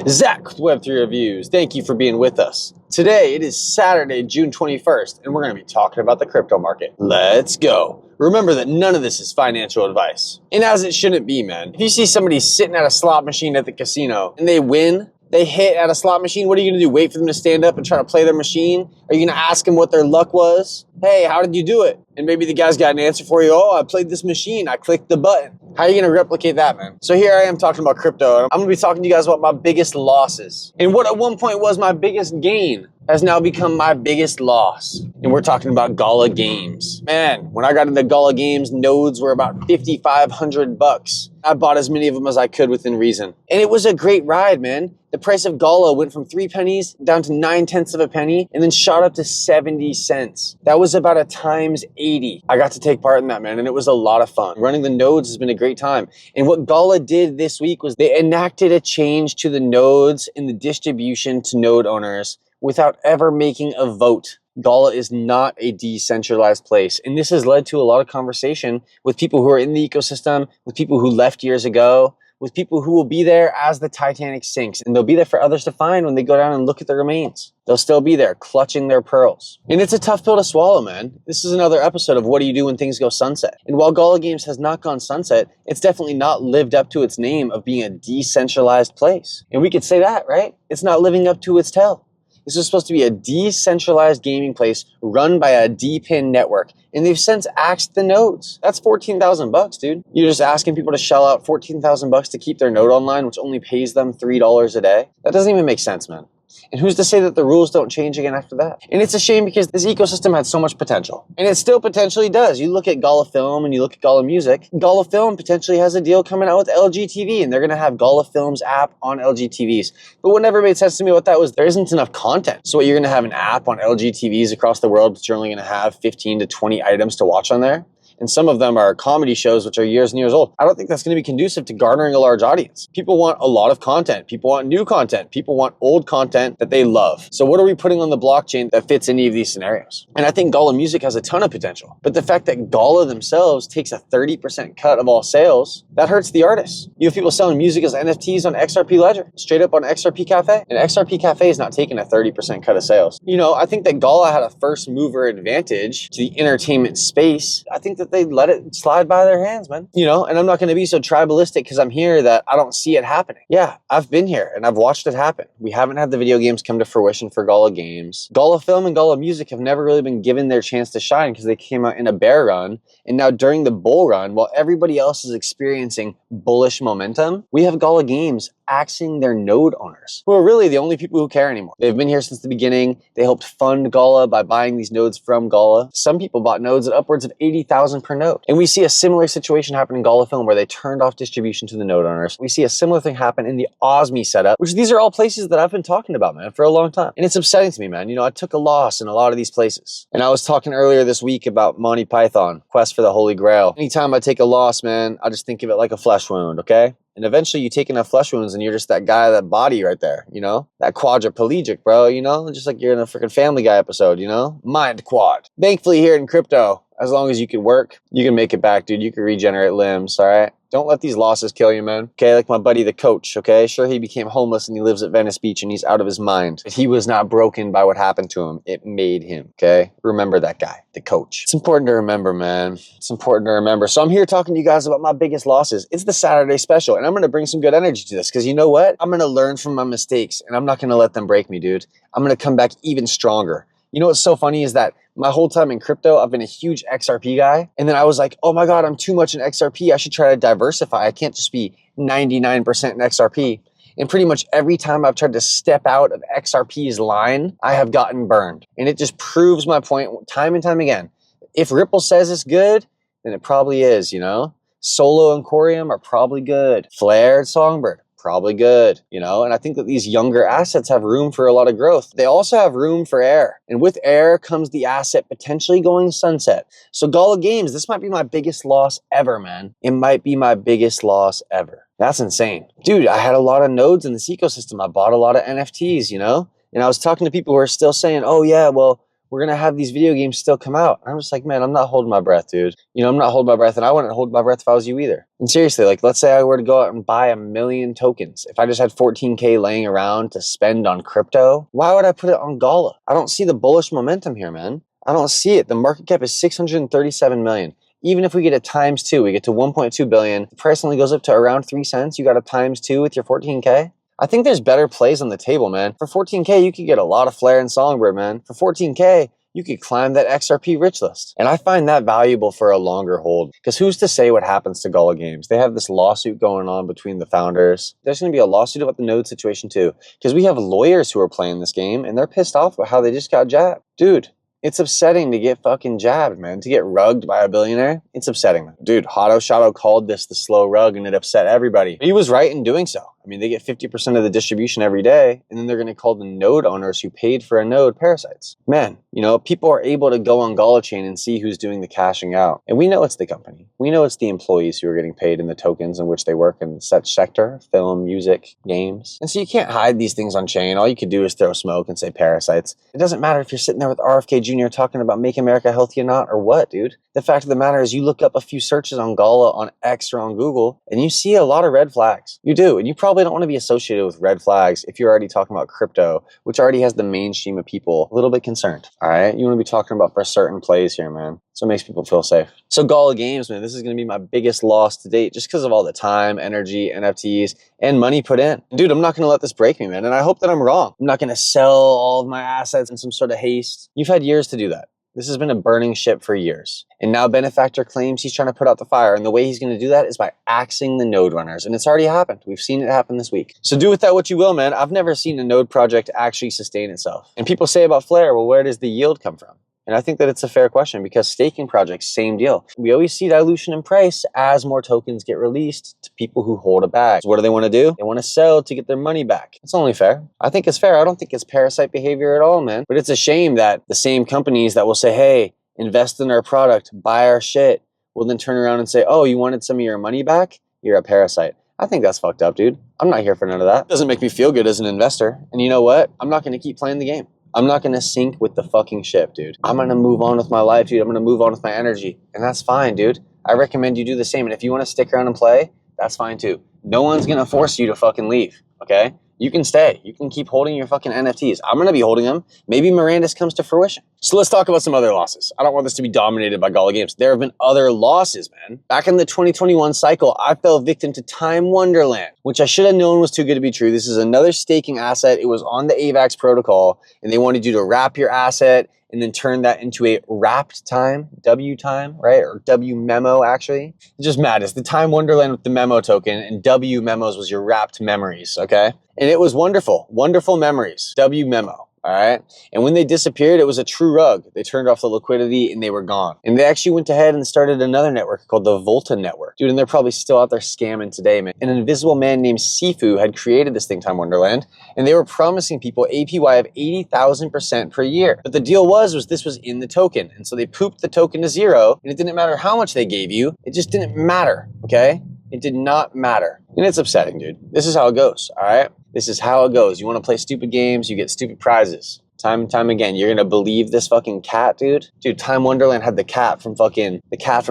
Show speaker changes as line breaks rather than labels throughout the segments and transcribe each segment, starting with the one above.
Zach with Web3 Reviews. Thank you for being with us. Today, it is Saturday, June 21st, and we're going to be talking about the crypto market. Let's go. Remember that none of this is financial advice. And as it shouldn't be, man. If you see somebody sitting at a slot machine at the casino and they win, they hit at a slot machine, what are you going to do? Wait for them to stand up and try to play their machine? Are you going to ask them what their luck was? Hey, how did you do it? And maybe the guy's got an answer for you. Oh, I played this machine. I clicked the button. How are you going to replicate that, man? So here I am talking about crypto. And I'm going to be talking to you guys about my biggest losses. And what at one point was my biggest gain has now become my biggest loss. And we're talking about Gala games. Man, when I got into Gala games, nodes were about $5,500. I bought as many of them as I could within reason. And it was a great ride, man. The price of Gala went from 3 pennies down to 9/10 of a penny and then shot up to 70 cents. That was about a times 80. I got to take part in that, man, and it was a lot of fun. Running the nodes has been a great time. And what Gala did this week was they enacted a change to the nodes and the distribution to node owners without ever making a vote. Gala is not a decentralized place. And this has led to a lot of conversation with people who are in the ecosystem, with people who left years ago, with people who will be there as the Titanic sinks. And they'll be there for others to find when they go down and look at the remains. They'll still be there, clutching their pearls. And it's a tough pill to swallow, man. This is another episode of what do you do when things go sunset? And while Gala Games has not gone sunset, it's definitely not lived up to its name of being a decentralized place. And we could say that, right? It's not living up to its tell. This is supposed to be a decentralized gaming place run by a DPIN network. And they've since axed the nodes. That's $14,000, dude. You're just asking people to shell out $14,000 to keep their node online, which only pays them $3 a day. That doesn't even make sense, man. And who's to say that the rules don't change again after that? And it's a shame because this ecosystem had so much potential. And it still potentially does. You look at Gala Film and you look at Gala Music. Gala Film potentially has a deal coming out with LG TV, and they're going to have Gala Film's app on LG TVs. But what never made sense to me about that was there isn't enough content. So what, you're going to have an app on LG TVs across the world, but you're only going to have 15 to 20 items to watch on there? And some of them are comedy shows, which are years and years old. I don't think that's going to be conducive to garnering a large audience. People want a lot of content. People want new content. People want old content that they love. So what are we putting on the blockchain that fits any of these scenarios? And I think Gala Music has a ton of potential. But the fact that Gala themselves takes a 30% cut of all sales, that hurts the artists. You have people selling music as NFTs on XRP Ledger, straight up on XRP Cafe. And XRP Cafe is not taking a 30% cut of sales. You know, I think that Gala had a first mover advantage to the entertainment space. I think that they let it slide by their hands, man. You know, and I'm not going to be so tribalistic because I'm here that I don't see it happening. Yeah, I've been here and I've watched it happen. We haven't had the video games come to fruition for Gala Games. Gala Film and Gala Music have never really been given their chance to shine because they came out in a bear run. And now during the bull run, while everybody else is experiencing bullish momentum, we have Gala Games axing their node owners, who are really the only people who care anymore. They've been here since the beginning. They helped fund Gala by buying these nodes from Gala. Some people bought nodes at upwards of 80,000 per node. And we see a similar situation happen in Gala Film where they turned off distribution to the node owners. We see a similar thing happen in the OSMI setup, which these are all places that I've been talking about, man, for a long time. And it's upsetting to me, man. You know, I took a loss in a lot of these places. And I was talking earlier this week about Monty Python, Quest for the Holy Grail. Anytime I take a loss, man, I just think of it like a flesh wound, okay? And eventually you take enough flesh wounds and you're just that guy, that body right there, you know? That quadriplegic, bro, you know? Just like you're in a freaking Family Guy episode, you know? Mind quad. Thankfully here in crypto, as long as you can work, you can make it back, dude. You can regenerate limbs, all right? Don't let these losses kill you, man. Okay, like my buddy, the coach, okay? Sure, he became homeless and he lives at Venice Beach and he's out of his mind. But he was not broken by what happened to him. It made him, okay? Remember that guy, the coach. It's important to remember, man. It's important to remember. So I'm here talking to you guys about my biggest losses. It's the Saturday special, and I'm going to bring some good energy to this because you know what? I'm going to learn from my mistakes, and I'm not going to let them break me, dude. I'm going to come back even stronger. You know what's so funny is that my whole time in crypto, I've been a huge XRP guy. And then I was like, oh my God, I'm too much in XRP. I should try to diversify. I can't just be 99% in XRP. And pretty much every time I've tried to step out of XRP's line, I have gotten burned. And it just proves my point time and time again. If Ripple says it's good, then it probably is, you know? Solo and Corium are probably good. Flare and Songbird, probably good, you know? And I think that these younger assets have room for a lot of growth. They also have room for air. And with air comes the asset potentially going sunset. So Gala Games, this might be my biggest loss ever, man. It might be my biggest loss ever. That's insane. Dude, I had a lot of nodes in this ecosystem. I bought a lot of NFTs, you know? And I was talking to people who are still saying, oh yeah, well, we're going to have these video games still come out. I'm just like, man, I'm not holding my breath, dude. You know, I'm not holding my breath, and I wouldn't hold my breath if I was you either. And seriously, like, let's say I were to go out and buy 1 million tokens. If I just had 14K laying around to spend on crypto, why would I put it on Gala? I don't see the bullish momentum here, man. I don't see it. The market cap is 637 million. Even if we get a ×2, we get to 1.2 billion. The price only goes up to around 3 cents. You got a ×2 with your 14K. I think there's better plays on the table, man. For 14K, you could get a lot of Flare and Songbird, man. For 14K, you could climb that XRP rich list. And I find that valuable for a longer hold. Because who's to say what happens to Gala Games? They have this lawsuit going on between the founders. There's going to be a lawsuit about the node situation too. Because we have lawyers who are playing this game and they're pissed off about how they just got jabbed. Dude, it's upsetting to get fucking jabbed, man. To get rugged by a billionaire, it's upsetting, man. Dude, Hotto Shadow called this the slow rug and it upset everybody. He was right in doing so. I mean, they get 50% of the distribution every day, and then they're going to call the node owners who paid for a node parasites. Man, you know, people are able to go on Gala chain and see who's doing the cashing out. And we know it's the company. We know it's the employees who are getting paid in the tokens in which they work in such sector, film, music, games. And so you can't hide these things on chain. All you could do is throw smoke and say parasites. It doesn't matter if you're sitting there with RFK Jr. talking about Make America Healthy or not, or what, dude. The fact of the matter is you look up a few searches on Gala, on X, or on Google, and you see a lot of red flags. You do, and you probably don't want to be associated with red flags if you're already talking about crypto, which already has the mainstream of people a little bit concerned, all right? You want to be talking about for certain plays here, man. So it makes people feel safe. So Gala Games, man, this is going to be my biggest loss to date just because of all the time, energy, NFTs, and money put in. Dude, I'm not going to let this break me, man, and I hope that I'm wrong. I'm not going to sell all of my assets in some sort of haste. You've had years to do that. This has been a burning ship for years. And now Benefactor claims he's trying to put out the fire. And the way he's going to do that is by axing the node runners. And it's already happened. We've seen it happen this week. So do with that what you will, man. I've never seen a node project actually sustain itself. And people say about Flare, well, where does the yield come from? And I think that it's a fair question because staking projects, same deal. We always see dilution in price as more tokens get released to people who hold a bag. So what do they want to do? They want to sell to get their money back. It's only fair. I think it's fair. I don't think it's parasite behavior at all, man. But it's a shame that the same companies that will say, hey, invest in our product, buy our shit, will then turn around and say, oh, you wanted some of your money back? You're a parasite. I think that's fucked up, dude. I'm not here for none of that. It doesn't make me feel good as an investor. And you know what? I'm not going to keep playing the game. I'm not going to sink with the fucking ship, dude. I'm going to move on with my life, dude. I'm going to move on with my energy. And that's fine, dude. I recommend you do the same. And if you want to stick around and play, that's fine too. No one's going to force you to fucking leave, okay? You can stay. You can keep holding your fucking NFTs. I'm going to be holding them. Maybe Miranda's comes to fruition. So let's talk about some other losses. I don't want this to be dominated by Gala Games. There have been other losses, man. Back in the 2021 cycle, I fell victim to Time Wonderland, which I should have known was too good to be true. This is another staking asset. It was on the AVAX protocol, and they wanted you to wrap your asset and then turn that into a wrapped time, W time, right? Or W memo, actually. It's just madness. The Time Wonderland with the memo token, and W memos was your wrapped memories, okay? And it was wonderful, wonderful memories, W memo. All right. And when they disappeared, it was a true rug. They turned off the liquidity and they were gone. And they actually went ahead and started another network called the Volta network. Dude, and they're probably still out there scamming today, man. An invisible man named Sifu had created this thing, Time Wonderland, and they were promising people APY of 80,000% per year. But the deal was this was in the token. And so they pooped the token to zero, and it didn't matter how much they gave you. It just didn't matter, okay? It did not matter. And it's upsetting, dude. This is how it goes, all right? This is how it goes. You want to play stupid games, you get stupid prizes. Time and time again. You're going to believe this fucking cat, dude? Dude, Time Wonderland had the cat from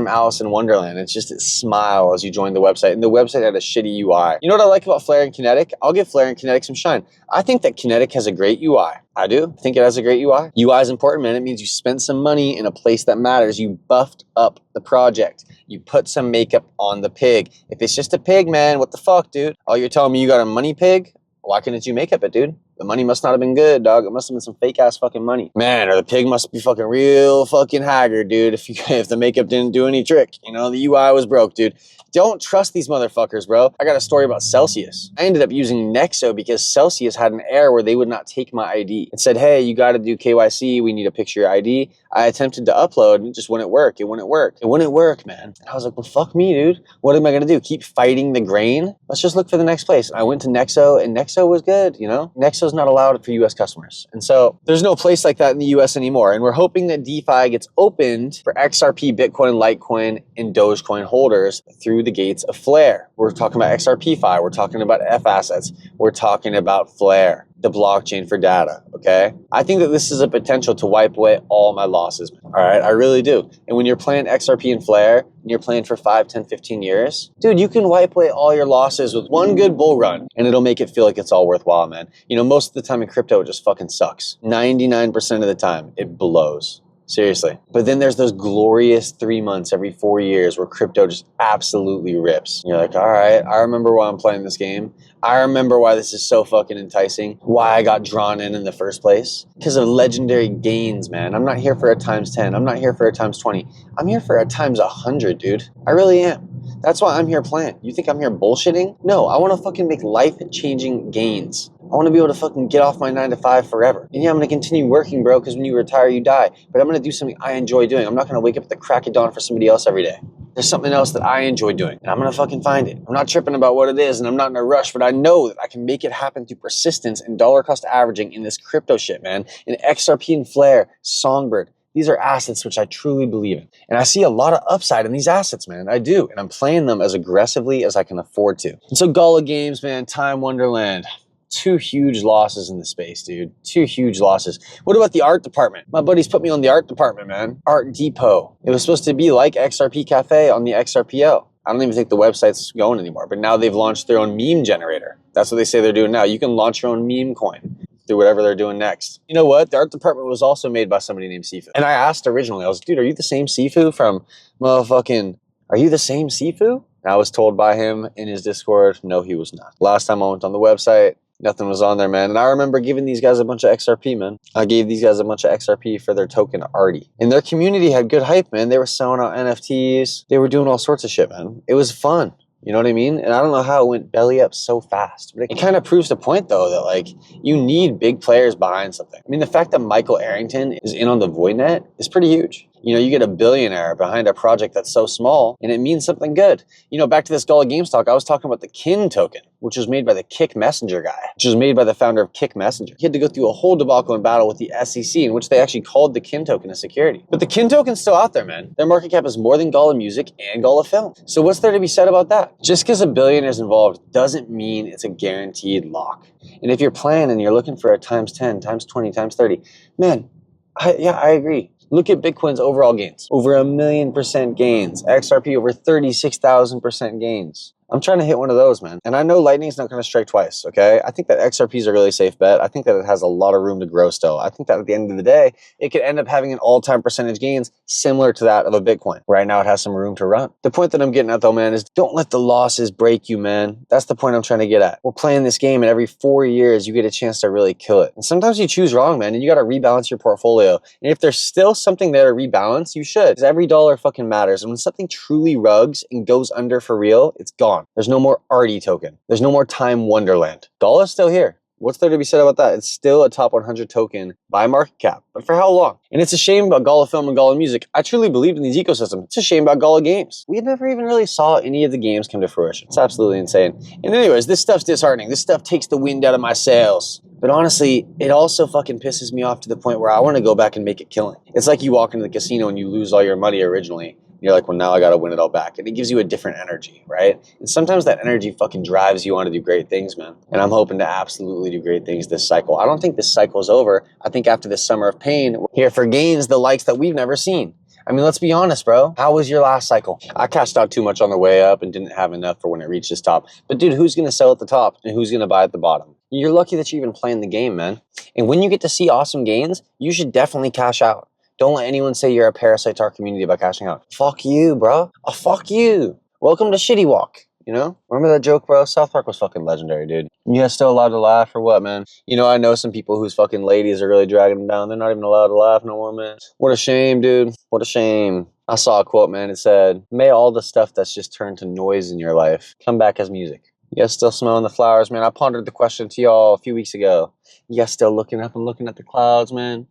Alice in Wonderland. It's just its smile as you join the website. And the website had a shitty UI. You know what I like about Flare and Kinetic? I'll give Flare and Kinetic some shine. I think that Kinetic has a great UI. I do. I think it has a great UI. UI is important, man. It means you spent some money in a place that matters. You buffed up the project. You put some makeup on the pig. If it's just a pig, man, what the fuck, dude? Oh, you're telling me you got a money pig? Why couldn't you make up it, dude? The money must not have been good, dog. It must have been some fake ass fucking money. Man, or the pig must be fucking real fucking haggard, dude. If the makeup didn't do any trick. You know, the UI was broke, dude. Don't trust these motherfuckers, bro. I got a story about Celsius. I ended up using Nexo because Celsius had an error where they would not take my ID. It said, hey, you got to do KYC. We need a picture of your ID. I attempted to upload and it just wouldn't work. It wouldn't work. It wouldn't work, man. And I was like, well, fuck me, dude. What am I going to do? Keep fighting the grain? Let's just look for the next place. I went to Nexo and Nexo was good, you know? Nexo's not allowed for US customers. And so there's no place like that in the US anymore. And we're hoping that DeFi gets opened for XRP, Bitcoin, Litecoin, and Dogecoin holders through the gates of Flare. We're talking about XRP-Fi. We're talking about F assets. We're talking about Flare, the blockchain for data, okay? I think that this is a potential to wipe away all my losses, all right? I really do. And when you're playing XRP and Flare, and you're playing for 5, 10, 15 years, dude, you can wipe away all your losses with one good bull run, and it'll make it feel like it's all worthwhile, man. You know, most of the time in crypto, it just fucking sucks. 99% of the time, it blows. Seriously. But then there's those glorious 3 months every 4 years where crypto just absolutely rips. You're like, all right, I remember why I'm playing this game. I remember why this is so fucking enticing, why I got drawn in the first place. Because of legendary gains, man. I'm not here for a times 10. I'm not here for a times 20. I'm here for a times 100, dude. I really am. That's why I'm here playing. You think I'm here bullshitting? No, I want to fucking make life-changing gains. I want to be able to fucking get off my 9 to 5 forever. And yeah, I'm going to continue working, bro, because when you retire, you die. But I'm going to do something I enjoy doing. I'm not going to wake up at the crack of dawn for somebody else every day. There's something else that I enjoy doing, and I'm going to fucking find it. I'm not tripping about what it is, and I'm not in a rush, but I know that I can make it happen through persistence and dollar cost averaging in this crypto shit, man. In XRP and Flare, Songbird. These are assets which I truly believe in. And I see a lot of upside in these assets, man. I do. And I'm playing them as aggressively as I can afford to. And so Gala Games, man, Time Wonderland. 2 huge losses in the space, dude. 2 huge losses. What about the art department? My buddies put me on the art department, man. Art Depot. It was supposed to be like XRP Cafe on the XRPO. I don't even think the website's going anymore, but now they've launched their own meme generator. That's what they say they're doing now. You can launch your own meme coin through whatever they're doing next. You know what? The art department was also made by somebody named Sifu. And I asked originally, I was, dude, are you the same Sifu from motherfucking, are you the same Sifu? And I was told by him in his Discord, no, he was not. Last time I went on the website, nothing was on there, man. And I remember giving these guys a bunch of XRP, man. I gave these guys a bunch of XRP for their token Artie. And their community had good hype, man. They were selling out NFTs. They were doing all sorts of shit, man. It was fun. You know what I mean? And I don't know how it went belly up so fast. But it kind of proves the point, though, that, like, you need big players behind something. I mean, the fact that Michael Arrington is in on the Voidnet is pretty huge. You know, you get a billionaire behind a project that's so small, and it means something good. You know, back to this Gala Games talk, I was talking about the Kin token, which was made by the Kick Messenger guy, which was made by the founder of Kick Messenger. He had to go through a whole debacle and battle with the SEC, in which they actually called the Kin token a security. But the Kin token's still out there, man. Their market cap is more than Gala Music and Gala Film. So what's there to be said about that? Just because a billionaire's involved doesn't mean it's a guaranteed lock. And if you're playing and you're looking for a times 10, times 20, times 30, man, I agree. Look at Bitcoin's overall gains. Over 1,000,000% gains. XRP over 36,000% gains. I'm trying to hit one of those, man. And I know Lightning's not going to strike twice, okay? I think that XRP is a really safe bet. I think that it has a lot of room to grow still. I think that at the end of the day, it could end up having an all-time percentage gains similar to that of a Bitcoin. Right now, it has some room to run. The point that I'm getting at, though, man, is don't let the losses break you, man. That's the point I'm trying to get at. We're playing this game, and every 4 years, you get a chance to really kill it. And sometimes you choose wrong, man, and you got to rebalance your portfolio. And if there's still something there to rebalance, you should. Because every dollar fucking matters. And when something truly rugs and goes under for real, it's gone. There's no more Artie token. There's no more Time Wonderland. Gala's still here. What's there to be said about that? It's still a top 100 token by market cap. But for how long? And it's a shame about Gala Film and Gala Music. I truly believed in these ecosystems. It's a shame about Gala Games. We never even really saw any of the games come to fruition. It's absolutely insane. And anyways, this stuff's disheartening. This stuff takes the wind out of my sails. But honestly, it also fucking pisses me off to the point where I want to go back and make it killing. It's like you walk into the casino and you lose all your money originally. You're like, well, now I got to win it all back. And it gives you a different energy, right? And sometimes that energy fucking drives you on to do great things, man. And I'm hoping to absolutely do great things this cycle. I don't think this cycle is over. I think after this summer of pain, we're here for gains, the likes that we've never seen. I mean, let's be honest, bro. How was your last cycle? I cashed out too much on the way up and didn't have enough for when it reached this top. But dude, who's going to sell at the top and who's going to buy at the bottom? You're lucky that you're even playing the game, man. And when you get to see awesome gains, you should definitely cash out. Don't let anyone say you're a parasite to our community by cashing out. Fuck you, bro. Oh, fuck you. Welcome to Shitty Walk. You know? Remember that joke, bro? South Park was fucking legendary, dude. You guys still allowed to laugh or what, man? You know, I know some people whose fucking ladies are really dragging them down. They're not even allowed to laugh no more, man. What a shame, dude. What a shame. I saw a quote, man. It said, may all the stuff that's just turned to noise in your life come back as music. You guys still smelling the flowers, man? I pondered the question to y'all a few weeks ago. You guys still looking up and looking at the clouds, man?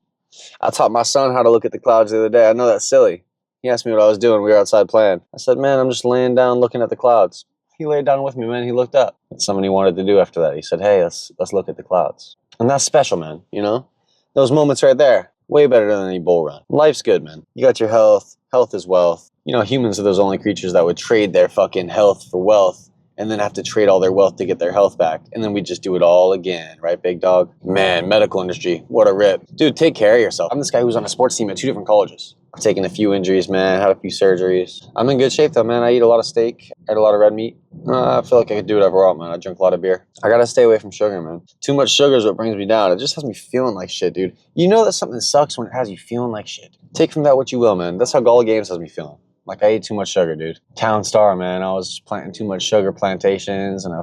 I taught my son how to look at the clouds the other day. I know that's silly. He asked me what I was doing. We were outside playing. I said, man, I'm just laying down looking at the clouds. He laid down with me, man. He looked up. That's something he wanted to do after that. He said, hey, let's look at the clouds. And that's special, man, you know? Those moments right there, way better than any bull run. Life's good, man. You got your health. Health is wealth. You know, humans are those only creatures that would trade their fucking health for wealth and then have to trade all their wealth to get their health back. And then we just do it all again, right, big dog? Man, medical industry, what a rip. Dude, take care of yourself. I'm this guy who's on a sports team at 2 different colleges. I've taken a few injuries, man, had a few surgeries. I'm in good shape though, man. I eat a lot of steak, I eat a lot of red meat. I feel like I could do whatever I want, man. I drink a lot of beer. I gotta stay away from sugar, man. Too much sugar is what brings me down. It just has me feeling like shit, dude. You know that something sucks when it has you feeling like shit. Take from that what you will, man. That's how Gala Games has me feeling. Like I ate too much sugar, dude. Town star, man. I was planting too much sugar plantations and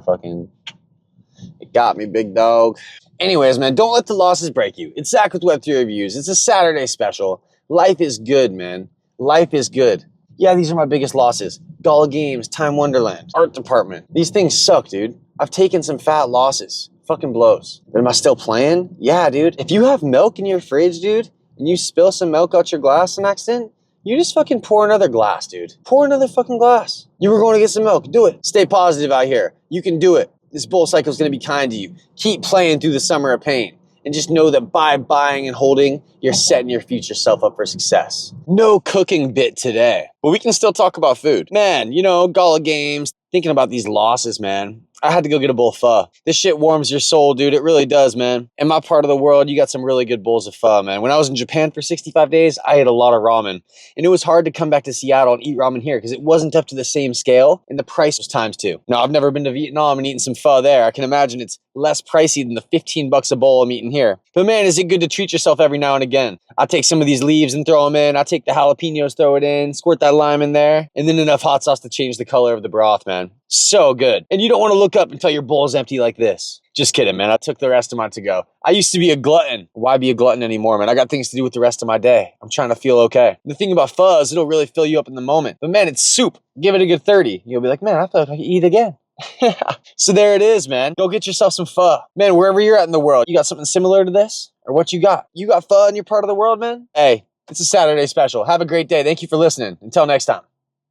it got me, big dog. Anyways, man, don't let the losses break you. It's Zach with Web3 Reviews. It's a Saturday special. Life is good, man. Life is good. Yeah, these are my biggest losses. Gala Games, Time Wonderland, Art Department. These things suck, dude. I've taken some fat losses. Fucking blows. But am I still playing? Yeah, dude. If you have milk in your fridge, dude, and you spill some milk out your glass in an accident, you just fucking pour another glass, dude. Pour another fucking glass. You were going to get some milk. Do it. Stay positive out here. You can do it. This bull cycle is going to be kind to you. Keep playing through the summer of pain. And just know that by buying and holding, you're setting your future self up for success. No cooking bit today, but we can still talk about food. Man, you know, Gala Games, thinking about these losses, man. I had to go get a bowl of pho. This shit warms your soul, dude. It really does, man. In my part of the world, you got some really good bowls of pho, man. When I was in Japan for 65 days, I ate a lot of ramen. And it was hard to come back to Seattle and eat ramen here because it wasn't up to the same scale and the price was times 2. Now, I've never been to Vietnam and eaten some pho there. I can imagine it's less pricey than the 15 bucks a bowl I'm eating here. But man, is it good to treat yourself every now and again. I take some of these leaves and throw them in. I take the jalapenos, throw it in, squirt that lime in there, and then enough hot sauce to change the color of the broth, man. So good. And you don't want to look up until your bowl's empty like this. Just kidding, man. I took the rest of mine to go. I used to be a glutton. Why be a glutton anymore, man? I got things to do with the rest of my day. I'm trying to feel okay. The thing about pho is it'll really fill you up in the moment. But man, it's soup. Give it a good 30. You'll be like, man, I thought I could eat again. So there it is, man. Go get yourself some pho. Man, wherever you're at in the world, you got something similar to this? Or what you got? You got pho in your part of the world, man? Hey, it's a Saturday special. Have a great day. Thank you for listening. Until next time.